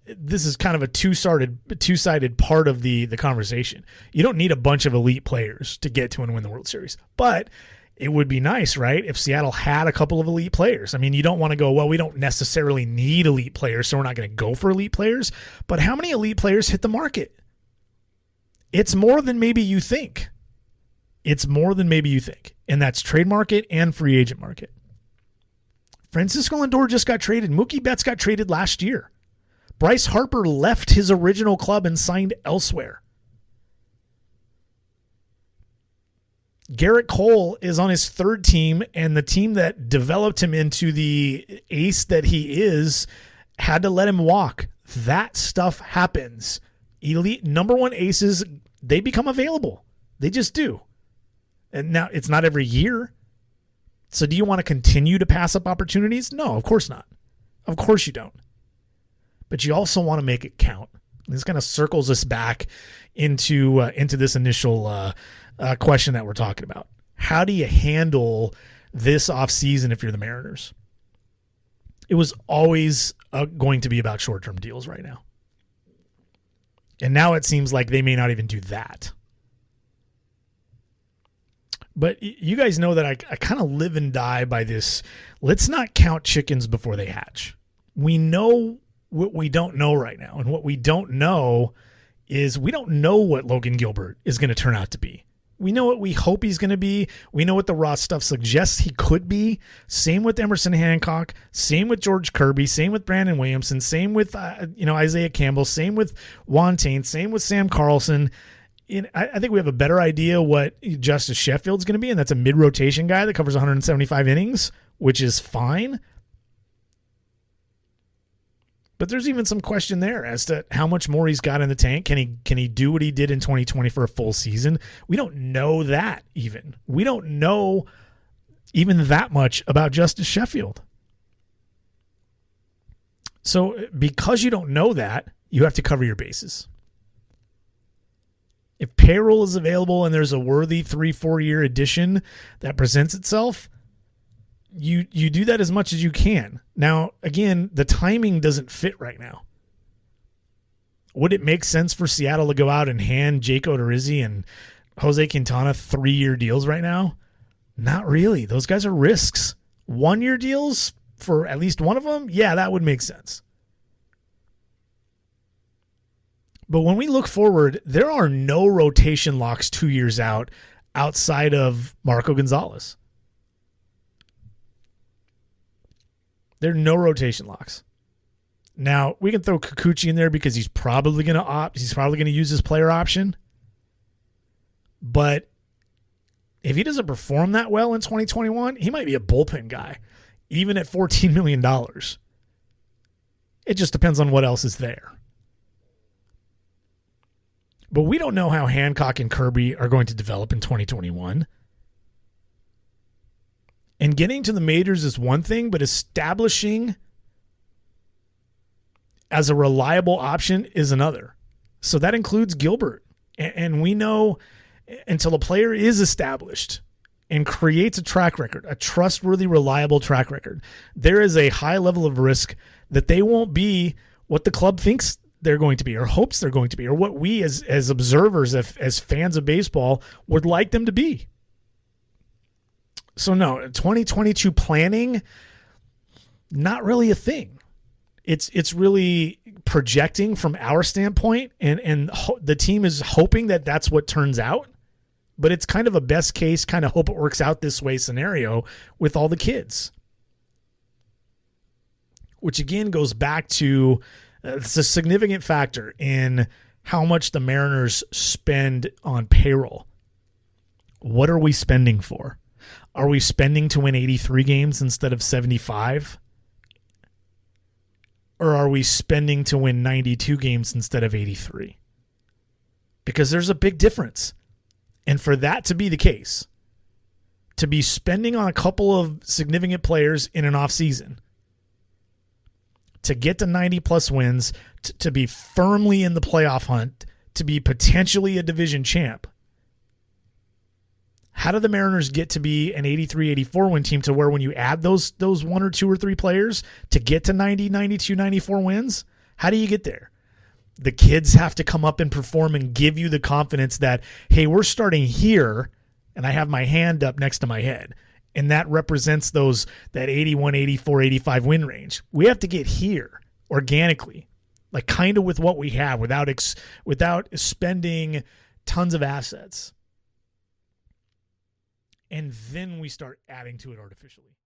this is kind of a two-sided part of the conversation. You don't need a bunch of elite players to get to and win the World Series, but it would be nice, right, if Seattle had a couple of elite players. I mean, you don't want to go, well, we don't necessarily need elite players, so we're not going to go for elite players. But how many elite players hit the market? It's more than maybe you think. And that's trade market and free agent market. Francisco Lindor just got traded. Mookie Betts got traded last year. Bryce Harper left his original club and signed elsewhere. Garrett Cole is on his third team, and the team that developed him into the ace that he is had to let him walk. That stuff happens. Elite number one aces, they become available. They just do. And now it's not every year. So do you want to continue to pass up opportunities? No, of course not. Of course you don't. But you also want to make it count. This kind of circles us back into this initial question that we're talking about. How do you handle this offseason if you're the Mariners? It was always going to be about short-term deals right now. And now it seems like they may not even do that. But you guys know that I kind of live and die by this. Let's not count chickens before they hatch. We know what we don't know right now. And what we don't know is we don't know what Logan Gilbert is going to turn out to be. We know what we hope he's going to be. We know what the raw stuff suggests he could be. Same with Emerson Hancock. Same with George Kirby. Same with Brandon Williamson. Same with Isaiah Campbell. Same with Juan Tain. Same with Sam Carlson. I think we have a better idea what Justice Sheffield's going to be, and that's a mid-rotation guy that covers 175 innings, which is fine. But there's even some question there as to how much more he's got in the tank. Can he do what he did in 2020 for a full season? We don't know that even. We don't know even that much about Justice Sheffield. So because you don't know that, you have to cover your bases. If payroll is available and there's a worthy 3-4 year addition that presents itself, you do that as much as you can. Now, again, the timing doesn't fit right now. Would it make sense for Seattle to go out and hand Jake Odorizzi and Jose Quintana 3-year deals right now? Not really. Those guys are risks. 1-year deals for at least one of them? Yeah, that would make sense. But when we look forward, there are no rotation locks 2 years out outside of Marco Gonzalez. There are no rotation locks. Now, we can throw Kikuchi in there because he's probably going to opt. He's probably going to use his player option. But if he doesn't perform that well in 2021, he might be a bullpen guy, even at $14 million. It just depends on what else is there. But we don't know how Hancock and Kirby are going to develop in 2021. And getting to the majors is one thing, but establishing as a reliable option is another. So that includes Gilbert. And we know until a player is established and creates a track record, a trustworthy, reliable track record, there is a high level of risk that they won't be what the club thinks they're going to be or hopes they're going to be or what we as observers, as fans of baseball would like them to be. So no, 2022 planning, not really a thing. It's really projecting from our standpoint, and the team is hoping that that's what turns out. But it's kind of a best case, kind of hope it works out this way scenario with all the kids. Which again goes back to it's a significant factor in how much the Mariners spend on payroll. What are we spending for? Are we spending to win 83 games instead of 75? Or are we spending to win 92 games instead of 83? Because there's a big difference. And for that to be the case, to be spending on a couple of significant players in an offseason, to get to 90-plus wins, to be firmly in the playoff hunt, to be potentially a division champ, how do the Mariners get to be an 83, 84 win team to where when you add those 1 or 2 or 3 players to get to 90, 92, 94 wins, How do you get there? The kids have to come up and perform and give you the confidence that, hey, we're starting here, and I have my hand up next to my head. And that represents that 81, 84, 85 win range. We have to get here organically, like kind of with what we have without spending tons of assets. And then we start adding to it artificially.